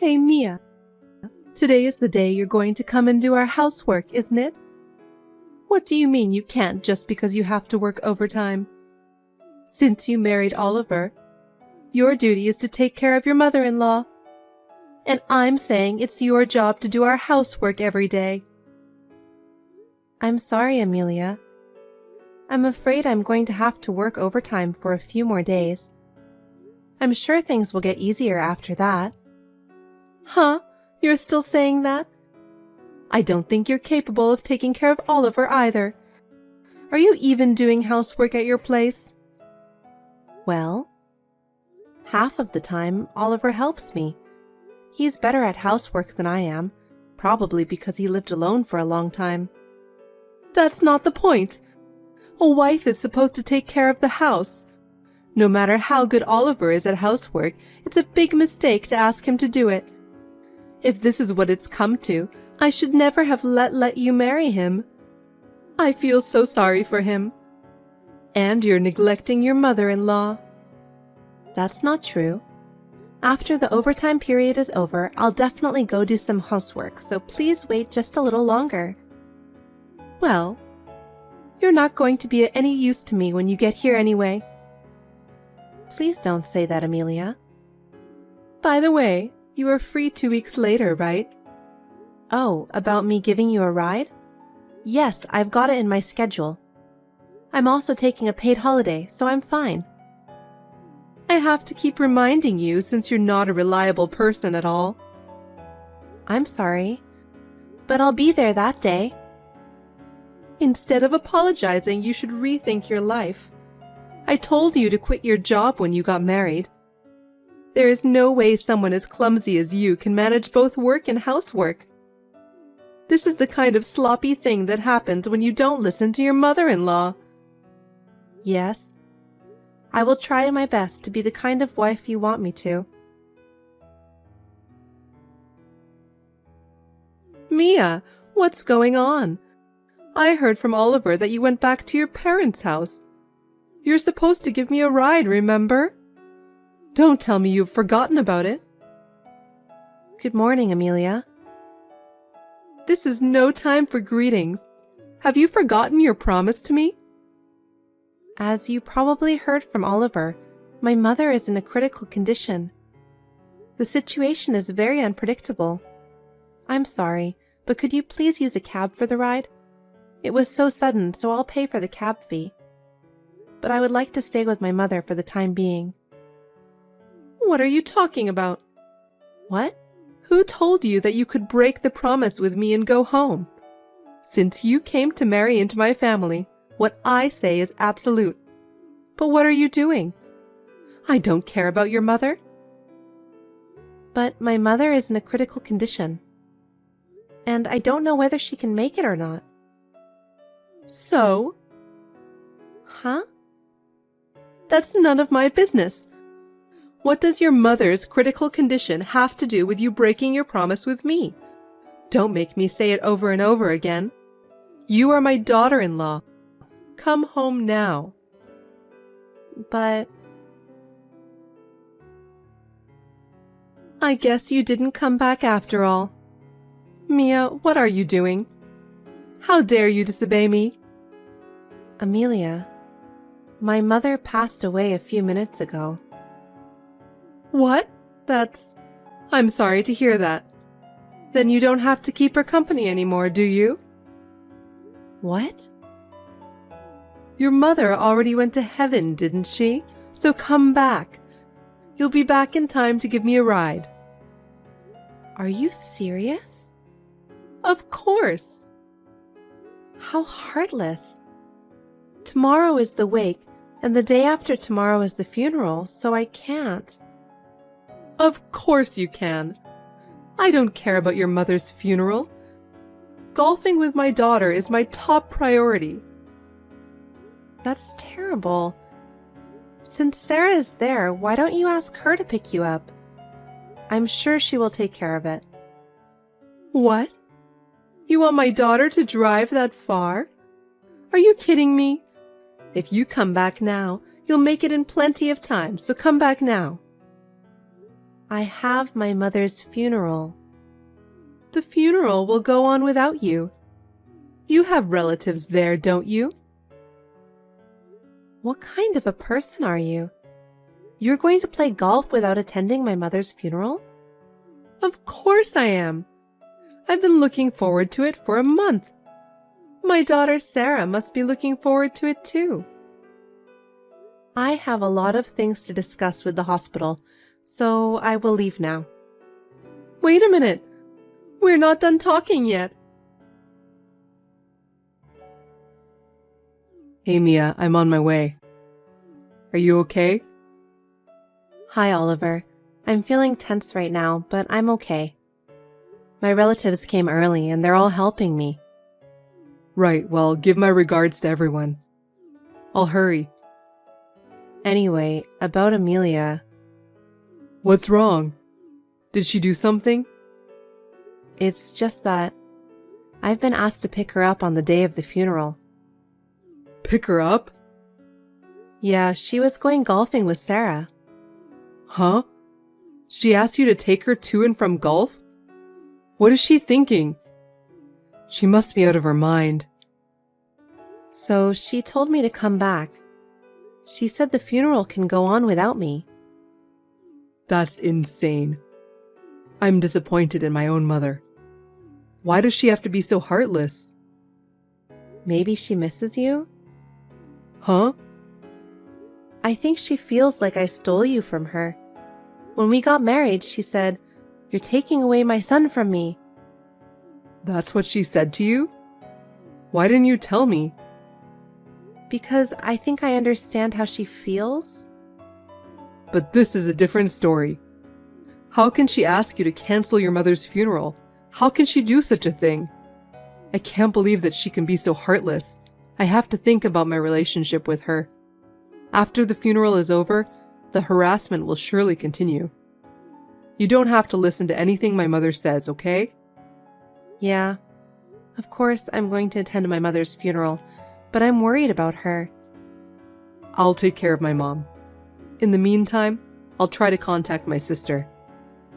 Hey, Mia. Today is the day you're going to come and do our housework, isn't it? What do you mean you can't just because you have to work overtime? Since you married Oliver, your duty is to take care of your mother-in-law. And I'm saying it's your job to do our housework every day. I'm sorry, Amelia. I'm afraid I'm going to have to work overtime for a few more days. I'm sure things will get easier after that. Huh? You're still saying that? I don't think you're capable of taking care of Oliver either. Are you even doing housework at your place? Well, half of the time Oliver helps me. He's better at housework than I am, probably because he lived alone for a long time. That's not the point. A wife is supposed to take care of the house. No matter how good Oliver is at housework, it's a big mistake to ask him to do it. If this is what it's come to, I should never have let you marry him. I feel so sorry for him. And you're neglecting your mother-in-law. That's not true. After the overtime period is over, I'll definitely go do some housework, so please wait just a little longer. Well, you're not going to be any use to me when you get here anyway. Please don't say that, Amelia. By the way, you are free 2 weeks later, right? Oh, about me giving you a ride? Yes, I've got it in my schedule. I'm also taking a paid holiday, so I'm fine. I have to keep reminding you since you're not a reliable person at all. I'm sorry, but I'll be there that day. Instead of apologizing, you should rethink your life. I told you to quit your job when you got married. There is no way someone as clumsy as you can manage both work and housework. This is the kind of sloppy thing that happens when you don't listen to your mother-in-law. Yes, I will try my best to be the kind of wife you want me to. Mia, what's going on? I heard from Oliver that you went back to your parents' house. You're supposed to give me a ride, remember? Don't tell me you've forgotten about it. Good morning, Amelia. This is no time for greetings. Have you forgotten your promise to me? As you probably heard from Oliver, my mother is in a critical condition. The situation is very unpredictable. I'm sorry, but could you please use a cab for the ride? It was so sudden, so I'll pay for the cab fee. But I would like to stay with my mother for the time being. What are you talking about? What? Who told you that you could break the promise with me and go home? Since you came to marry into my family, what I say is absolute. But what are you doing? I don't care about your mother. But my mother is in a critical condition, and I don't know whether she can make it or not. So? Huh? That's none of my business. What does your mother's critical condition have to do with you breaking your promise with me? Don't make me say it over and over again. You are my daughter-in-law. Come home now. But I guess you didn't come back after all. Mia, what are you doing? How dare you disobey me? Amelia, my mother passed away a few minutes ago. What? I'm sorry to hear that. Then you don't have to keep her company anymore, do you? What? Your mother already went to heaven, didn't she? So come back. You'll be back in time to give me a ride. Are you serious? Of course. How heartless. Tomorrow is the wake, and the day after tomorrow is the funeral, so I can't. Of course you can. I don't care about your mother's funeral. Golfing with my daughter is my top priority. That's terrible. Since Sarah is there, why don't you ask her to pick you up? I'm sure she will take care of it. What? You want my daughter to drive that far? Are you kidding me? If you come back now, you'll make it in plenty of time, so come back now. I have my mother's funeral. The funeral will go on without you. You have relatives there, don't you? What kind of a person are you? You're going to play golf without attending my mother's funeral? Of course I am. I've been looking forward to it for a month. My daughter Sarah must be looking forward to it too. I have a lot of things to discuss with the hospital, so I will leave now. Wait a minute. We're not done talking yet. Hey Mia, I'm on my way. Are you okay? Hi, Oliver. I'm feeling tense right now, but I'm okay. My relatives came early and they're all helping me. Right, well, give my regards to everyone. I'll hurry. Anyway, about Amelia. What's wrong? Did she do something? It's just that I've been asked to pick her up on the day of the funeral. Pick her up? Yeah, she was going golfing with Sarah. Huh? She asked you to take her to and from golf? What is she thinking? She must be out of her mind. So she told me to come back. She said the funeral can go on without me. That's insane. I'm disappointed in my own mother. Why does she have to be so heartless? Maybe she misses you? Huh? I think she feels like I stole you from her. When we got married, she said, "You're taking away my son from me." That's what she said to you? Why didn't you tell me? Because I think I understand how she feels. But this is a different story. How can she ask you to cancel your mother's funeral? How can she do such a thing? I can't believe that she can be so heartless. I have to think about my relationship with her. After the funeral is over, the harassment will surely continue. You don't have to listen to anything my mother says, okay? Yeah, of course I'm going to attend my mother's funeral, but I'm worried about her. I'll take care of my mom. In the meantime, I'll try to contact my sister.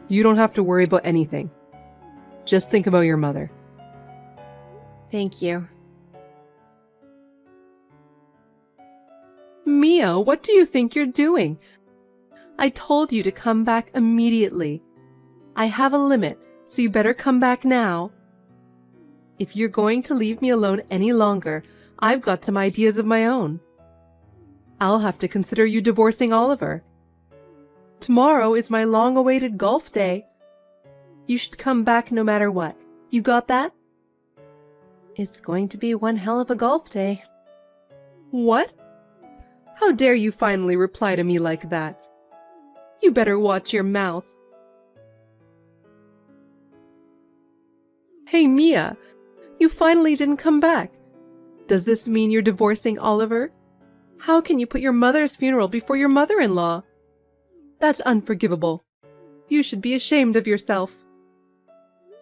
You don't have to worry about anything. Just think about your mother. Thank you. Mia, what do you think you're doing? I told you to come back immediately. I have a limit, so you better come back now. If you're going to leave me alone any longer, I've got some ideas of my own. I'll have to consider you divorcing Oliver. Tomorrow is my long-awaited golf day. You should come back no matter what. You got that? It's going to be one hell of a golf day. What? How dare you finally reply to me like that? You better watch your mouth. Hey, Mia, you finally didn't come back. Does this mean you're divorcing Oliver? How can you put your mother's funeral before your mother-in-law? That's unforgivable. You should be ashamed of yourself.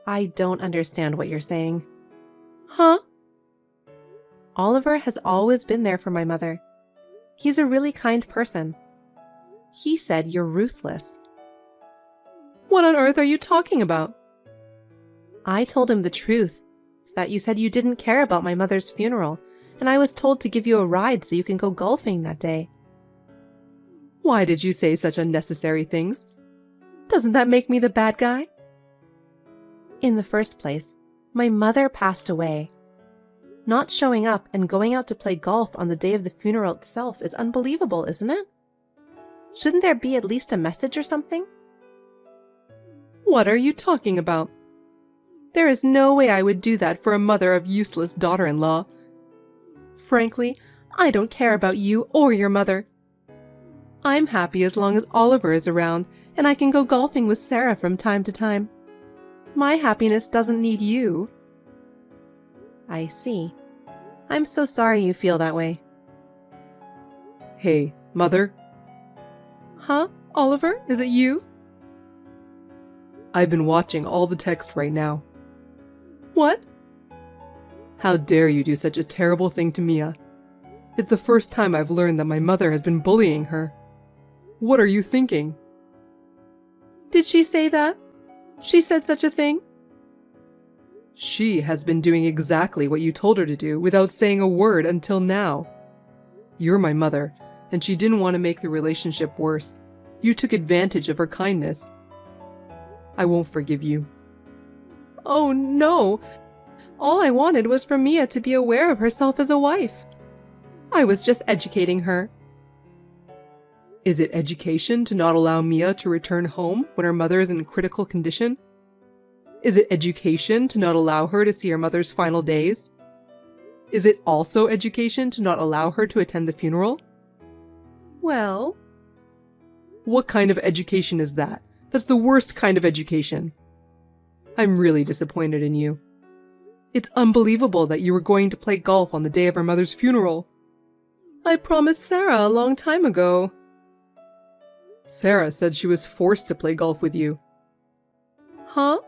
I don't understand what you're saying. Huh? Oliver has always been there for my mother. He's a really kind person. He said you're ruthless. What on earth are you talking about? I told him the truth, that you said you didn't care about my mother's funeral, and I was told to give you a ride so you can go golfing that day. Why did you say such unnecessary things? Doesn't that make me the bad guy? In the first place, my mother passed away. Not showing up and going out to play golf on the day of the funeral itself is unbelievable, isn't it? Shouldn't there be at least a message or something? What are you talking about? There is no way I would do that for a mother of useless daughter-in-law. Frankly, I don't care about you or your mother. I'm happy as long as Oliver is around and I can go golfing with Sarah from time to time. My happiness doesn't need you. I see. I'm so sorry you feel that way. Hey, Mother? Huh? Oliver, is it you? I've been watching all the text right now. What? How dare you do such a terrible thing to Mia? It's the first time I've learned that my mother has been bullying her. What are you thinking? Did she say that? She said such a thing? She has been doing exactly what you told her to do without saying a word until now. You're my mother, and she didn't want to make the relationship worse. You took advantage of her kindness. I won't forgive you. Oh, no. All I wanted was for Mia to be aware of herself as a wife. I was just educating her. Is it education to not allow Mia to return home when her mother is in critical condition? Is it education to not allow her to see her mother's final days? Is it also education to not allow her to attend the funeral? Well... What kind of education is that? That's the worst kind of education. I'm really disappointed in you. It's unbelievable that you were going to play golf on the day of her mother's funeral. I promised Sarah a long time ago. Sarah said she was forced to play golf with you. Huh?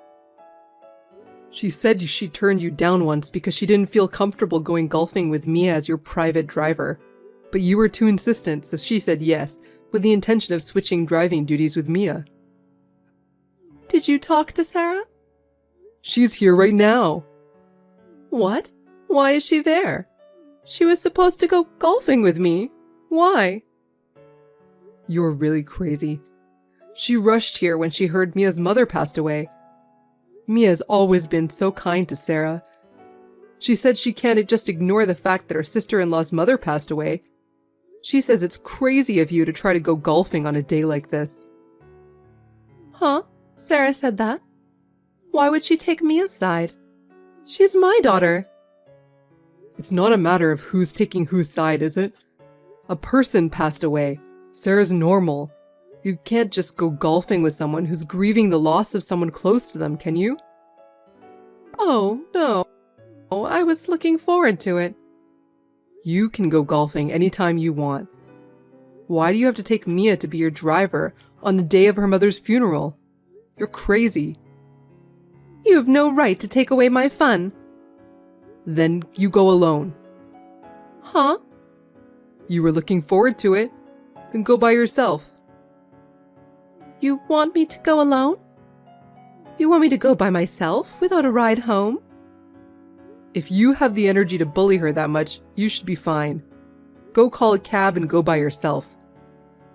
She said she turned you down once because she didn't feel comfortable going golfing with Mia as your private driver. But you were too insistent, so she said yes, with the intention of switching driving duties with Mia. Did you talk to Sarah? She's here right now. What? Why is she there? She was supposed to go golfing with me. Why? You're really crazy. She rushed here when she heard Mia's mother passed away. Mia's always been so kind to Sarah. She said she can't just ignore the fact that her sister-in-law's mother passed away. She says it's crazy of you to try to go golfing on a day like this. Huh? Sarah said that? Why would she take Mia's side? She's my daughter. It's not a matter of who's taking whose side, is it? A person passed away. Sarah's normal. You can't just go golfing with someone who's grieving the loss of someone close to them, can you? Oh, no. I was looking forward to it. You can go golfing anytime you want. Why do you have to take Mia to be your driver on the day of her mother's funeral? You're crazy. You have no right to take away my fun. Then you go alone. Huh? You were looking forward to it. Then go by yourself. You want me to go alone? You want me to go by myself without a ride home? If you have the energy to bully her that much, you should be fine. Go call a cab and go by yourself.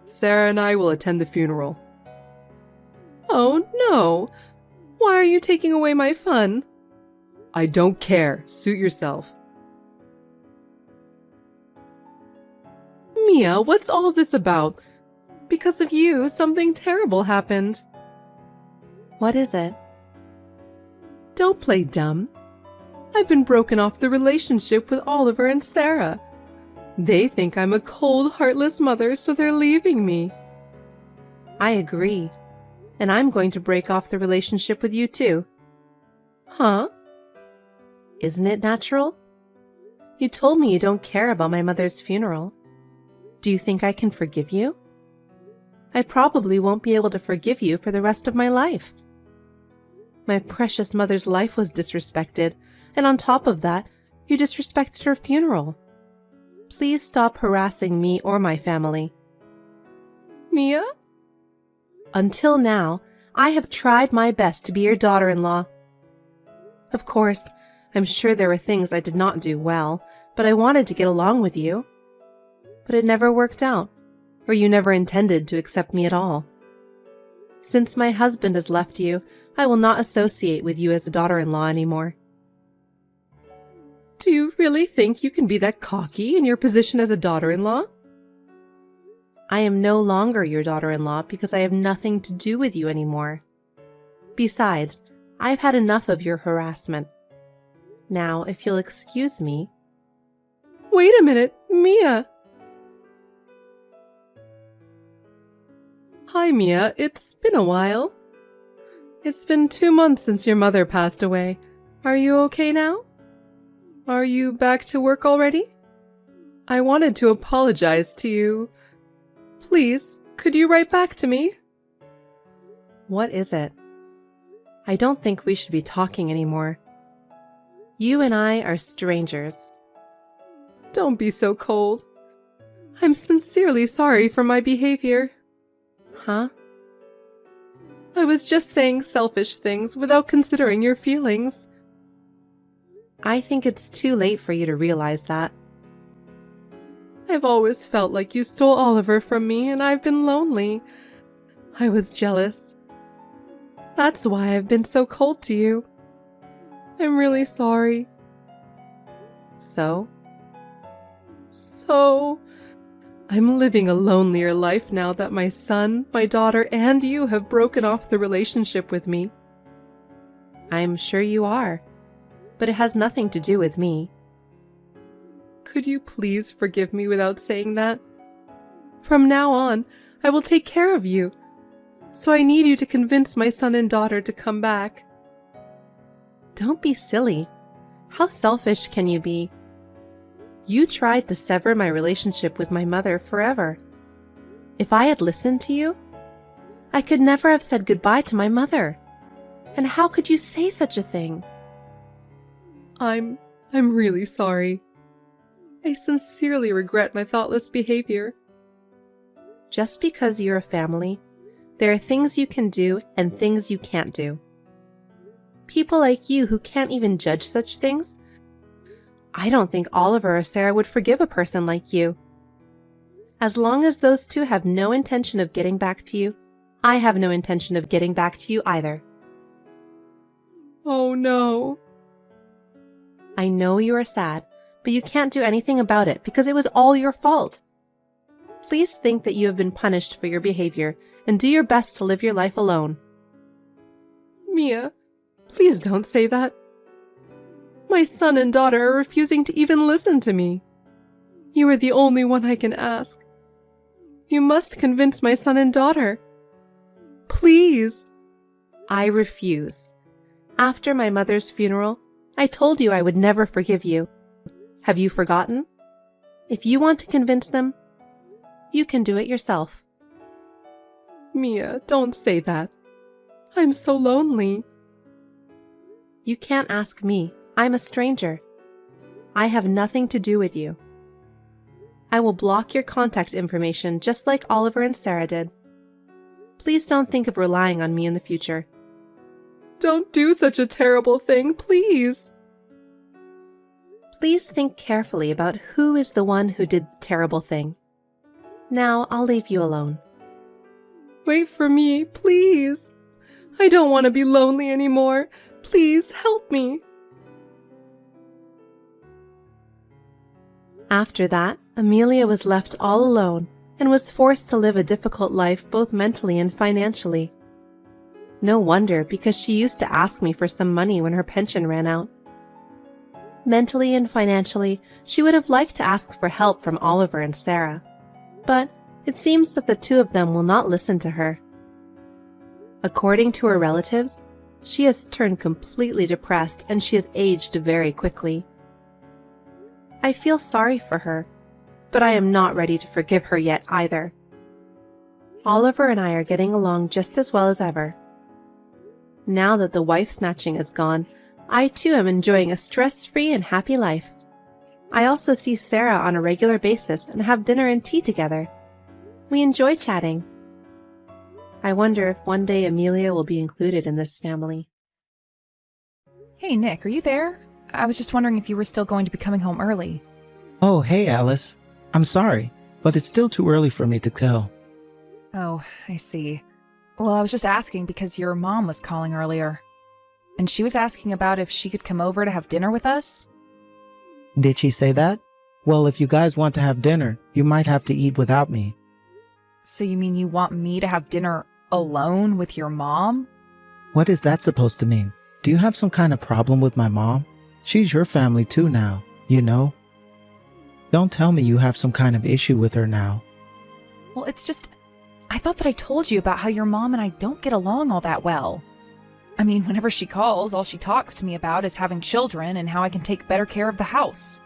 Sarah and I will attend the funeral. Oh, no. Why are you taking away my fun? I don't care. Suit yourself. Mia, what's all this about? Because of you, something terrible happened. What is it? Don't play dumb. I've been broken off the relationship with Oliver and Sarah. They think I'm a cold, heartless mother, so they're leaving me. I agree. And I'm going to break off the relationship with you too. Huh? Isn't it natural? You told me you don't care about my mother's funeral. Do you think I can forgive you? I probably won't be able to forgive you for the rest of my life. My precious mother's life was disrespected, and on top of that, you disrespected her funeral. Please stop harassing me or my family. Mia? Until now, I have tried my best to be your daughter-in-law. Of course, I'm sure there were things I did not do well, but I wanted to get along with you. But it never worked out, or you never intended to accept me at all. Since my husband has left you, I will not associate with you as a daughter-in-law anymore. Do you really think you can be that cocky in your position as a daughter-in-law? I am no longer your daughter-in-law because I have nothing to do with you anymore. Besides, I've had enough of your harassment. Now, if you'll excuse me... Wait a minute, Mia! Hi, Mia. It's been a while. It's been 2 months since your mother passed away. Are you okay now? Are you back to work already? I wanted to apologize to you. Please, could you write back to me? What is it? I don't think we should be talking anymore. You and I are strangers. Don't be so cold. I'm sincerely sorry for my behavior. Huh? I was just saying selfish things without considering your feelings. I think it's too late for you to realize that. I've always felt like you stole Oliver from me, and I've been lonely. I was jealous. That's why I've been so cold to you. I'm really sorry. So? I'm living a lonelier life now that my son, my daughter, and you have broken off the relationship with me. I'm sure you are, but it has nothing to do with me. Could you please forgive me without saying that? From now on, I will take care of you. So I need you to convince my son and daughter to come back. Don't be silly. How selfish can you be? You tried to sever my relationship with my mother forever. If I had listened to you, I could never have said goodbye to my mother. And how could you say such a thing? I'm really sorry. I sincerely regret my thoughtless behavior. Just because you're a family, there are things you can do and things you can't do. People like you who can't even judge such things, I don't think Oliver or Sarah would forgive a person like you. As long as those two have no intention of getting back to you, I have no intention of getting back to you either. Oh no. I know you are sad, but you can't do anything about it because it was all your fault. Please think that you have been punished for your behavior and do your best to live your life alone. Mia, please don't say that. My son and daughter are refusing to even listen to me. You are the only one I can ask. You must convince my son and daughter. Please. I refuse. After my mother's funeral, I told you I would never forgive you. Have you forgotten? If you want to convince them, you can do it yourself. Mia, don't say that. I'm so lonely. You can't ask me. I'm a stranger. I have nothing to do with you. I will block your contact information just like Oliver and Sarah did. Please don't think of relying on me in the future. Don't do such a terrible thing, please. Please think carefully about who is the one who did the terrible thing. Now I'll leave you alone. Wait for me, please. I don't want to be lonely anymore. Please help me. After that, Amelia was left all alone and was forced to live a difficult life both mentally and financially. No wonder, because she used to ask me for some money when her pension ran out. Mentally and financially, she would have liked to ask for help from Oliver and Sarah, but it seems that the two of them will not listen to her. According to her relatives, she has turned completely depressed and she has aged very quickly. I feel sorry for her, but I am not ready to forgive her yet either. Oliver and I are getting along just as well as ever. Now that the wife snatching is gone, I too am enjoying a stress-free and happy life. I also see Sarah on a regular basis and have dinner and tea together. We enjoy chatting. I wonder if one day Amelia will be included in this family. Hey, Nick, are you there? I was just wondering if you were still going to be coming home early. Oh, hey, Alice. I'm sorry, but it's still too early for me to tell. Oh, I see. Well, I was just asking because your mom was calling earlier. And she was asking about if she could come over to have dinner with us. Did she say that? Well, if you guys want to have dinner, you might have to eat without me. So you mean you want me to have dinner alone with your mom? What is that supposed to mean? Do you have some kind of problem with my mom? She's your family too now, you know? Don't tell me you have some kind of issue with her now. Well, it's just, I thought that I told you about how your mom and I don't get along all that well. I mean, whenever she calls, all she talks to me about is having children and how I can take better care of the house.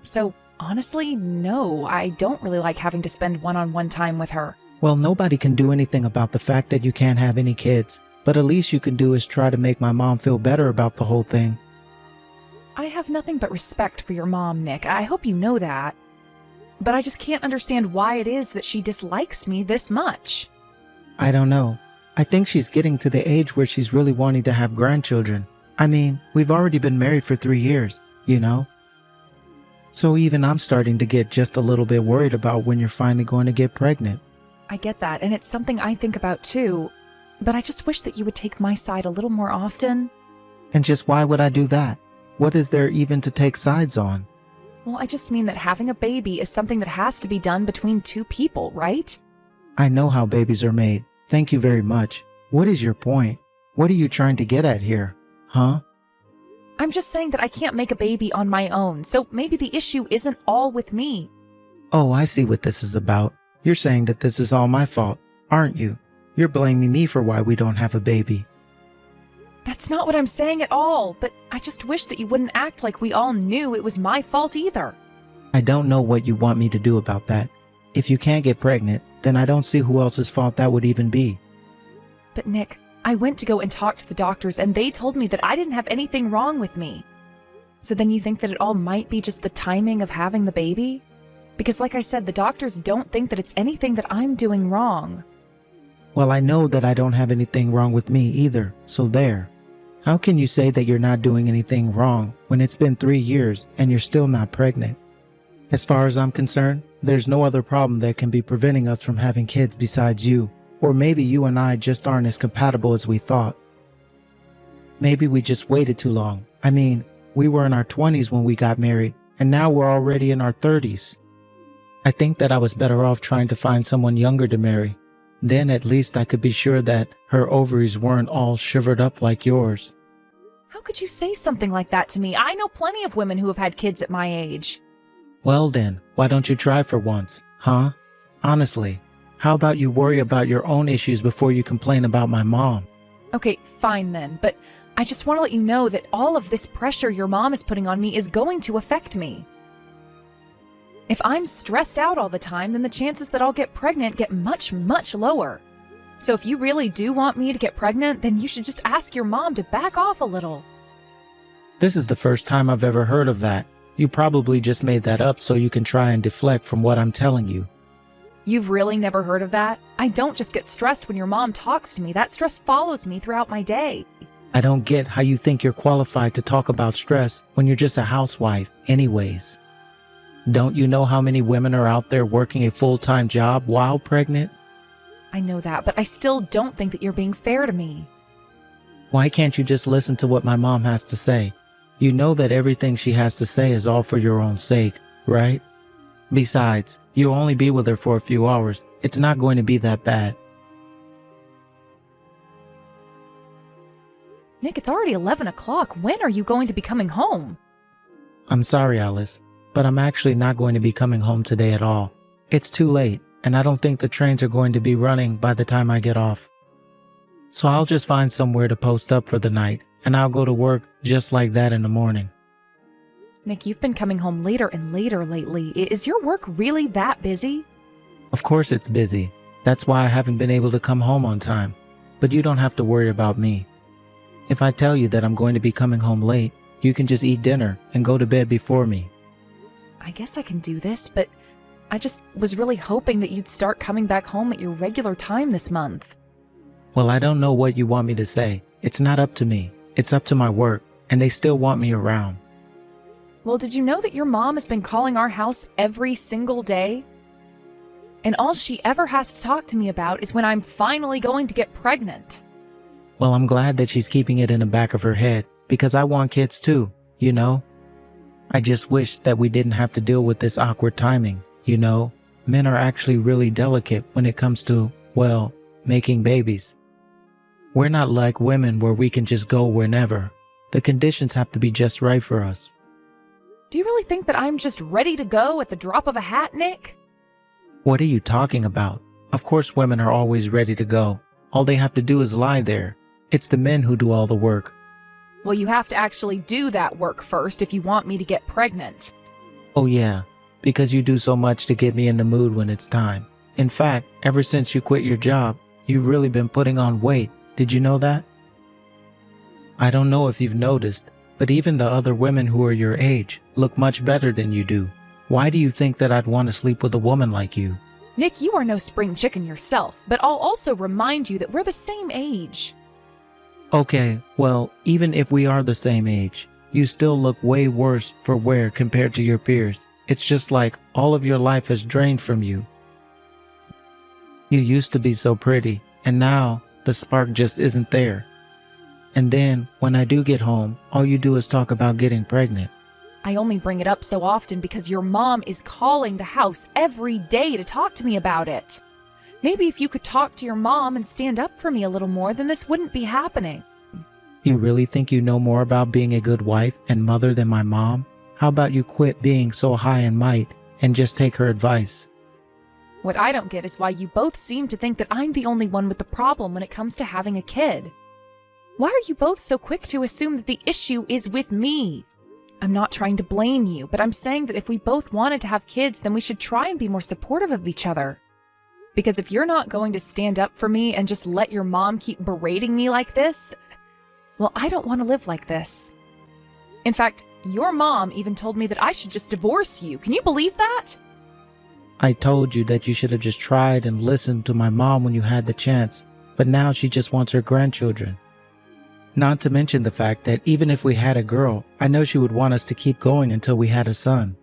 So, honestly, no, I don't really like having to spend one-on-one time with her. Well, nobody can do anything about the fact that you can't have any kids, but at least you can do is try to make my mom feel better about the whole thing. I have nothing but respect for your mom, Nick. I hope you know that. But I just can't understand why it is that she dislikes me this much. I don't know. I think she's getting to the age where she's really wanting to have grandchildren. I mean, we've already been married for 3 years, you know? So even I'm starting to get just a little bit worried about when you're finally going to get pregnant. I get that, and it's something I think about too. But I just wish that you would take my side a little more often. And just why would I do that? What is there even to take sides on? Well, I just mean that having a baby is something that has to be done between two people, right? I know how babies are made. Thank you very much. What is your point? What are you trying to get at here? Huh? I'm just saying that I can't make a baby on my own, so maybe the issue isn't all with me. Oh, I see what this is about. You're saying that this is all my fault, aren't you? You're blaming me for why we don't have a baby. That's not what I'm saying at all, but I just wish that you wouldn't act like we all knew it was my fault either. I don't know what you want me to do about that. If you can't get pregnant, then I don't see who else's fault that would even be. But Nick, I went to go and talk to the doctors and they told me that I didn't have anything wrong with me. So then you think that it all might be just the timing of having the baby? Because like I said, the doctors don't think that it's anything that I'm doing wrong. Well, I know that I don't have anything wrong with me either, so there. How can you say that you're not doing anything wrong when it's been 3 years and you're still not pregnant? As far as I'm concerned, there's no other problem that can be preventing us from having kids besides you. Or maybe you and I just aren't as compatible as we thought. Maybe we just waited too long. I mean, we were in our 20s when we got married, and now we're already in our 30s. I think that I was better off trying to find someone younger to marry. Then at least I could be sure that her ovaries weren't all shivered up like yours. How could you say something like that to me? I know plenty of women who have had kids at my age. Well then, why don't you try for once, huh? Honestly, how about you worry about your own issues before you complain about my mom? Okay, fine then, but I just want to let you know that all of this pressure your mom is putting on me is going to affect me. If I'm stressed out all the time, then the chances that I'll get pregnant get much, much lower. So if you really do want me to get pregnant, then you should just ask your mom to back off a little. This is the first time I've ever heard of that. You probably just made that up so you can try and deflect from what I'm telling you. You've really never heard of that? I don't just get stressed when your mom talks to me. That stress follows me throughout my day. I don't get how you think you're qualified to talk about stress when you're just a housewife anyways. Don't you know how many women are out there working a full-time job while pregnant? I know that, but I still don't think that you're being fair to me. Why can't you just listen to what my mom has to say? You know that everything she has to say is all for your own sake, right? Besides, you'll only be with her for a few hours. It's not going to be that bad. Nick, it's already 11 o'clock. When are you going to be coming home? I'm sorry, Alice, but I'm actually not going to be coming home today at all. It's too late, and I don't think the trains are going to be running by the time I get off. So I'll just find somewhere to post up for the night, and I'll go to work just like that in the morning. Nick, you've been coming home later and later lately. Is your work really that busy? Of course it's busy. That's why I haven't been able to come home on time. But you don't have to worry about me. If I tell you that I'm going to be coming home late, you can just eat dinner and go to bed before me. I guess I can do this, but I just was really hoping that you'd start coming back home at your regular time this month. Well, I don't know what you want me to say. It's not up to me. It's up to my work, and they still want me around. Well, did you know that your mom has been calling our house every single day? And all she ever has to talk to me about is when I'm finally going to get pregnant. Well, I'm glad that she's keeping it in the back of her head, because I want kids too, you know? I just wish that we didn't have to deal with this awkward timing, you know? Men are actually really delicate when it comes to, well, making babies. We're not like women where we can just go whenever. The conditions have to be just right for us. Do you really think that I'm just ready to go at the drop of a hat, Nick? What are you talking about? Of course women are always ready to go. All they have to do is lie there. It's the men who do all the work. Well, you have to actually do that work first if you want me to get pregnant. Oh yeah, because you do so much to get me in the mood when it's time. In fact, ever since you quit your job, you've really been putting on weight. Did you know that? I don't know if you've noticed, but even the other women who are your age look much better than you do. Why do you think that I'd want to sleep with a woman like you? Nick, you are no spring chicken yourself, but I'll also remind you that we're the same age. Okay, well, even if we are the same age, you still look way worse for wear compared to your peers. It's just like all of your life has drained from you. You used to be so pretty, and now the spark just isn't there. And then, when I do get home, all you do is talk about getting pregnant. I only bring it up so often because your mom is calling the house every day to talk to me about it. Maybe if you could talk to your mom and stand up for me a little more, then this wouldn't be happening. You really think you know more about being a good wife and mother than my mom? How about you quit being so high in might and just take her advice? What I don't get is why you both seem to think that I'm the only one with the problem when it comes to having a kid. Why are you both so quick to assume that the issue is with me? I'm not trying to blame you, but I'm saying that if we both wanted to have kids, then we should try and be more supportive of each other. Because if you're not going to stand up for me and just let your mom keep berating me like this, well, I don't want to live like this. In fact, your mom even told me that I should just divorce you. Can you believe that? I told you that you should have just tried and listened to my mom when you had the chance, but now she just wants her grandchildren. Not to mention the fact that even if we had a girl, I know she would want us to keep going until we had a son.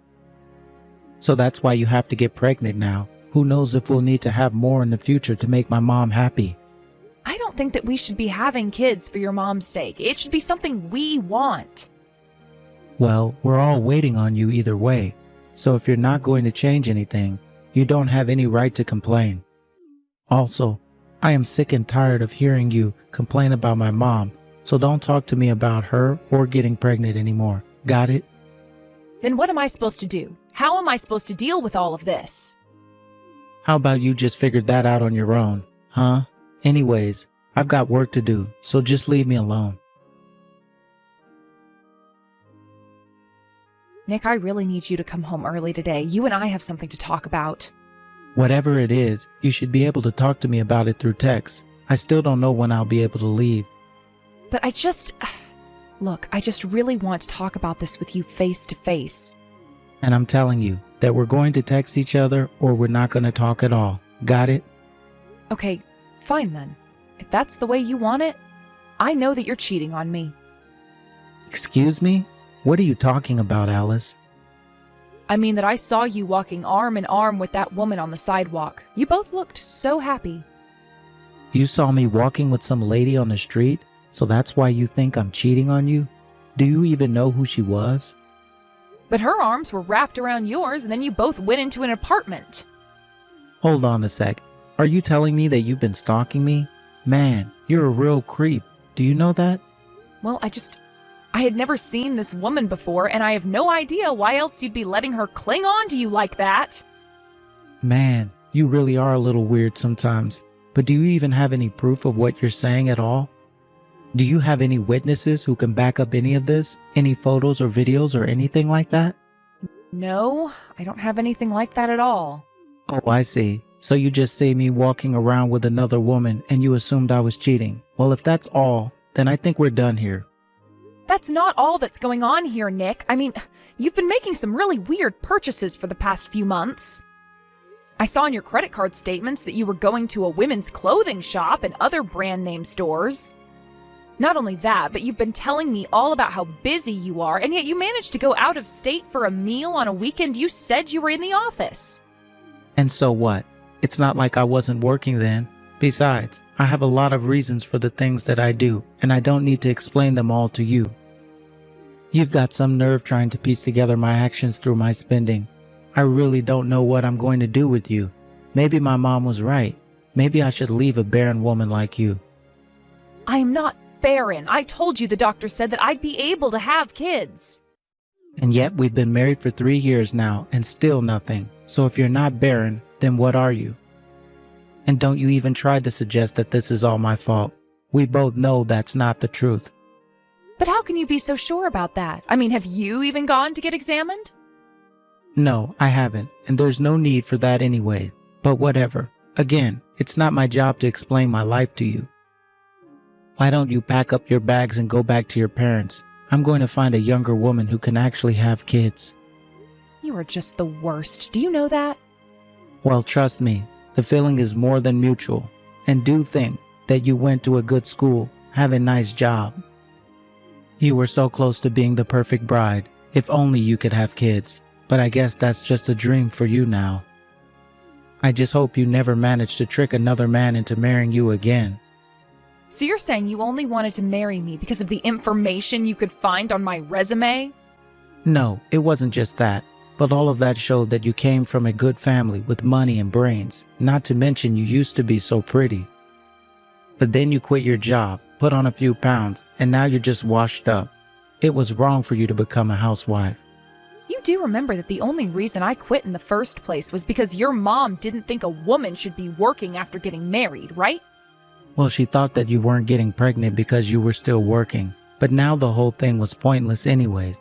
So that's why you have to get pregnant now. Who knows if we'll need to have more in the future to make my mom happy. I don't think that we should be having kids for your mom's sake. It should be something we want. Well, we're all waiting on you either way. So if you're not going to change anything, you don't have any right to complain. Also, I am sick and tired of hearing you complain about my mom. So don't talk to me about her or getting pregnant anymore. Got it? Then what am I supposed to do? How am I supposed to deal with all of this? How about you just figured that out on your own, huh? Anyways, I've got work to do, so just leave me alone. Nick, I really need you to come home early today. You and I have something to talk about. Whatever it is, you should be able to talk to me about it through text. I still don't know when I'll be able to leave. But Look, I just really want to talk about this with you face to face. And I'm telling you that we're going to text each other or we're not going to talk at all. Got it? Okay, fine then. If that's the way you want it, I know that you're cheating on me. Excuse me? What are you talking about, Alice? I mean that I saw you walking arm in arm with that woman on the sidewalk. You both looked so happy. You saw me walking with some lady on the street? So that's why you think I'm cheating on you? Do you even know who she was? But her arms were wrapped around yours, and then you both went into an apartment. Hold on a sec. Are you telling me that you've been stalking me? Man, you're a real creep. Do you know that? Well, I had never seen this woman before, and I have no idea why else you'd be letting her cling on to you like that. Man, you really are a little weird sometimes. But do you even have any proof of what you're saying at all? Do you have any witnesses who can back up any of this? Any photos or videos or anything like that? No, I don't have anything like that at all. Oh, I see. So you just see me walking around with another woman and you assumed I was cheating. Well, if that's all, then I think we're done here. That's not all that's going on here, Nick. I mean, you've been making some really weird purchases for the past few months. I saw in your credit card statements that you were going to a women's clothing shop and other brand name stores. Not only that, but you've been telling me all about how busy you are, and yet you managed to go out of state for a meal on a weekend you said you were in the office. And so what? It's not like I wasn't working then. Besides, I have a lot of reasons for the things that I do, and I don't need to explain them all to you. You've got some nerve trying to piece together my actions through my spending. I really don't know what I'm going to do with you. Maybe my mom was right. Maybe I should leave a barren woman like you. I am not barren. I told you the doctor said that I'd be able to have kids. And yet we've been married for 3 years now and still nothing. So if you're not barren, then what are you? And don't you even try to suggest that this is all my fault. We both know that's not the truth. But how can you be so sure about that? I mean, have you even gone to get examined? No, I haven't, and there's no need for that anyway. But whatever. Again, it's not my job to explain my life to you. Why don't you pack up your bags and go back to your parents? I'm going to find a younger woman who can actually have kids. You are just the worst. Do you know that? Well, trust me, the feeling is more than mutual. And do think that you went to a good school, have a nice job. You were so close to being the perfect bride, if only you could have kids. But I guess that's just a dream for you now. I just hope you never manage to trick another man into marrying you again. So you're saying you only wanted to marry me because of the information you could find on my resume? No, it wasn't just that. But all of that showed that you came from a good family with money and brains, not to mention you used to be so pretty. But then you quit your job, put on a few pounds, and now you're just washed up. It was wrong for you to become a housewife. You do remember that the only reason I quit in the first place was because your mom didn't think a woman should be working after getting married, right? Well, she thought that you weren't getting pregnant because you were still working. But now the whole thing was pointless anyways.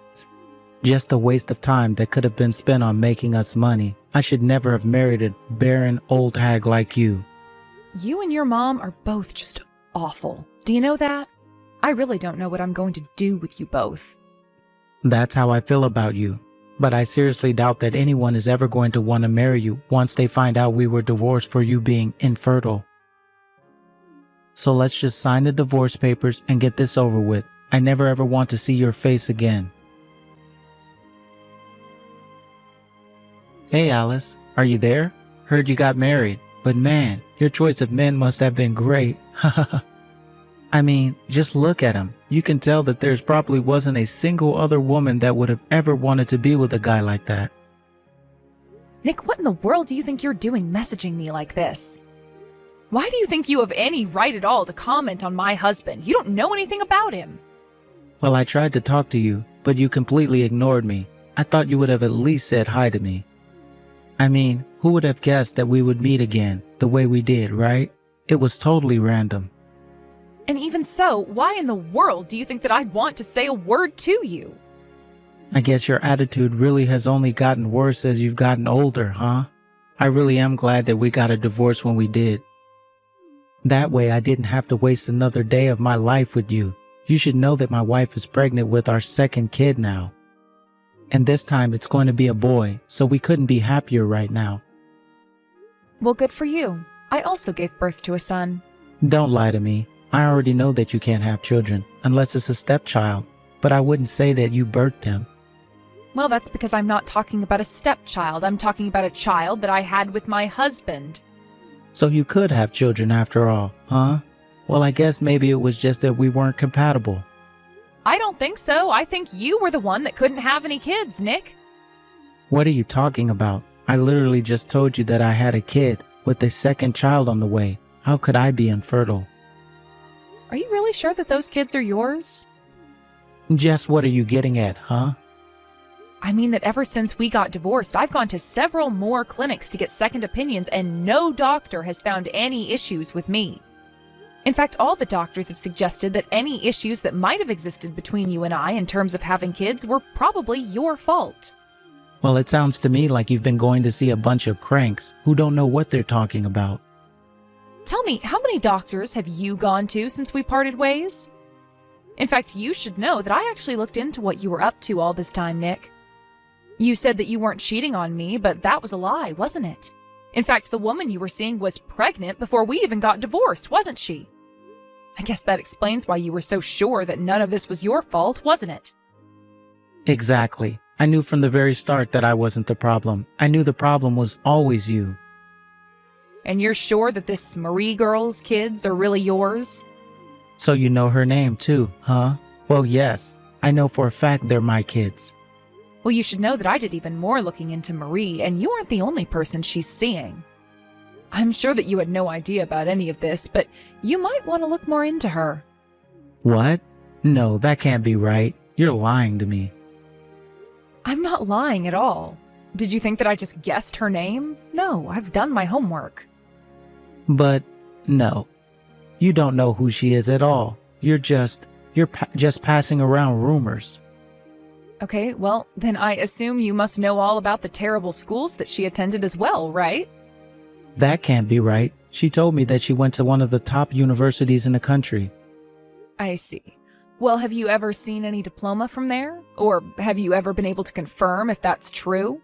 Just a waste of time that could have been spent on making us money. I should never have married a barren old hag like you. You and your mom are both just awful. Do you know that? I really don't know what I'm going to do with you both. That's how I feel about you. But I seriously doubt that anyone is ever going to want to marry you once they find out we were divorced for you being infertile. So let's just sign the divorce papers and get this over with. I never ever want to see your face again. Hey Alice, are you there? Heard you got married, but man, your choice of men must have been great. I mean, just look at him. You can tell that there's probably wasn't a single other woman that would have ever wanted to be with a guy like that. Nick, what in the world do you think you're doing messaging me like this? Why do you think you have any right at all to comment on my husband? You don't know anything about him. Well, I tried to talk to you, but you completely ignored me. I thought you would have at least said hi to me. I mean, who would have guessed that we would meet again the way we did, right? It was totally random. And even so, why in the world do you think that I'd want to say a word to you? I guess your attitude really has only gotten worse as you've gotten older, huh? I really am glad that we got a divorce when we did. That way I didn't have to waste another day of my life with you. You should know that my wife is pregnant with our second kid now. And this time it's going to be a boy, so we couldn't be happier right now. Well, good for you. I also gave birth to a son. Don't lie to me. I already know that you can't have children, unless it's a stepchild. But I wouldn't say that you birthed him. Well, that's because I'm not talking about a stepchild. I'm talking about a child that I had with my husband. So you could have children after all, huh? Well, I guess maybe it was just that we weren't compatible. I don't think so. I think you were the one that couldn't have any kids, Nick. What are you talking about? I literally just told you that I had a kid with a second child on the way. How could I be infertile? Are you really sure that those kids are yours? Jess, what are you getting at, huh? I mean that ever since we got divorced, I've gone to several more clinics to get second opinions, and no doctor has found any issues with me. In fact, all the doctors have suggested that any issues that might have existed between you and I in terms of having kids were probably your fault. Well, it sounds to me like you've been going to see a bunch of cranks who don't know what they're talking about. Tell me, how many doctors have you gone to since we parted ways? In fact, you should know that I actually looked into what you were up to all this time, Nick. You said that you weren't cheating on me, but that was a lie, wasn't it? In fact, the woman you were seeing was pregnant before we even got divorced, wasn't she? I guess that explains why you were so sure that none of this was your fault, wasn't it? Exactly. I knew from the very start that I wasn't the problem. I knew the problem was always you. And you're sure that this Marie girl's kids are really yours? So you know her name too, huh? Well, yes. I know for a fact they're my kids. Well, you should know that I did even more looking into Marie, and you aren't the only person she's seeing. I'm sure that you had no idea about any of this, but you might want to look more into her. What? No, that can't be right. You're lying to me. I'm not lying at all. Did you think that I just guessed her name? No, I've done my homework. But no, you don't know who she is at all. You're just passing around rumors. Okay, well, then I assume you must know all about the terrible schools that she attended as well, right? That can't be right. She told me that she went to one of the top universities in the country. I see. Well, have you ever seen any diploma from there? Or have you ever been able to confirm if that's true?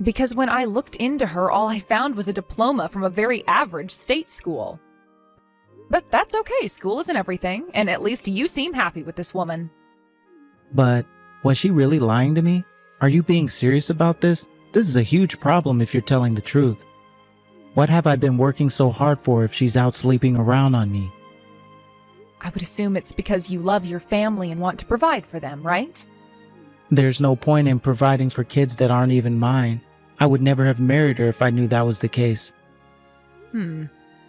Because when I looked into her, all I found was a diploma from a very average state school. But that's okay, school isn't everything, and at least you seem happy with this woman. But was she really lying to me? Are you being serious about this? This is a huge problem if you're telling the truth. What have I been working so hard for if she's out sleeping around on me? I would assume it's because you love your family and want to provide for them, right? There's no point in providing for kids that aren't even mine. I would never have married her if I knew that was the case.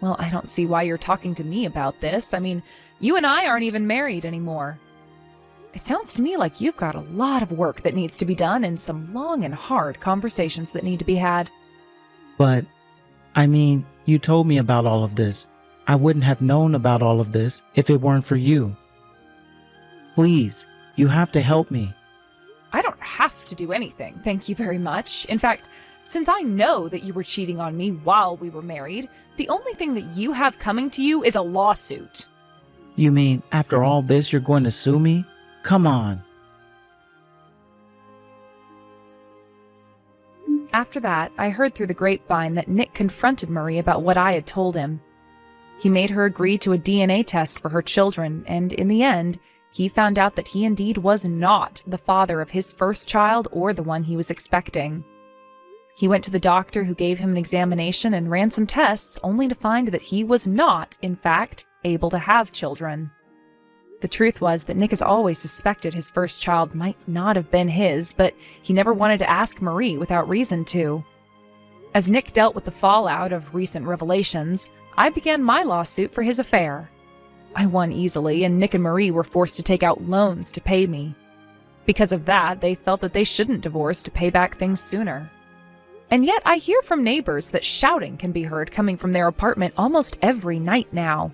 Well, I don't see why you're talking to me about this. I mean, you and I aren't even married anymore. It sounds to me like you've got a lot of work that needs to be done and some long and hard conversations that need to be had. But, I mean, you told me about all of this. I wouldn't have known about all of this if it weren't for you. Please, you have to help me. I don't have to do anything, thank you very much. In fact, since I know that you were cheating on me while we were married, the only thing that you have coming to you is a lawsuit. You mean, after all this, you're going to sue me? Come on. After that, I heard through the grapevine that Nick confronted Marie about what I had told him. He made her agree to a DNA test for her children, and in the end, he found out that he indeed was not the father of his first child or the one he was expecting. He went to the doctor who gave him an examination and ran some tests only to find that he was not, in fact, able to have children. The truth was that Nick has always suspected his first child might not have been his, but he never wanted to ask Marie without reason to. As Nick dealt with the fallout of recent revelations, I began my lawsuit for his affair. I won easily, and Nick and Marie were forced to take out loans to pay me. Because of that, they felt that they shouldn't divorce to pay back things sooner. And yet I hear from neighbors that shouting can be heard coming from their apartment almost every night now.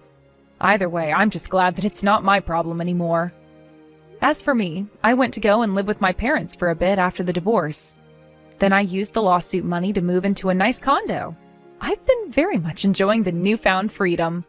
Either way, I'm just glad that it's not my problem anymore. As for me, I went to go and live with my parents for a bit after the divorce. Then I used the lawsuit money to move into a nice condo. I've been very much enjoying the newfound freedom.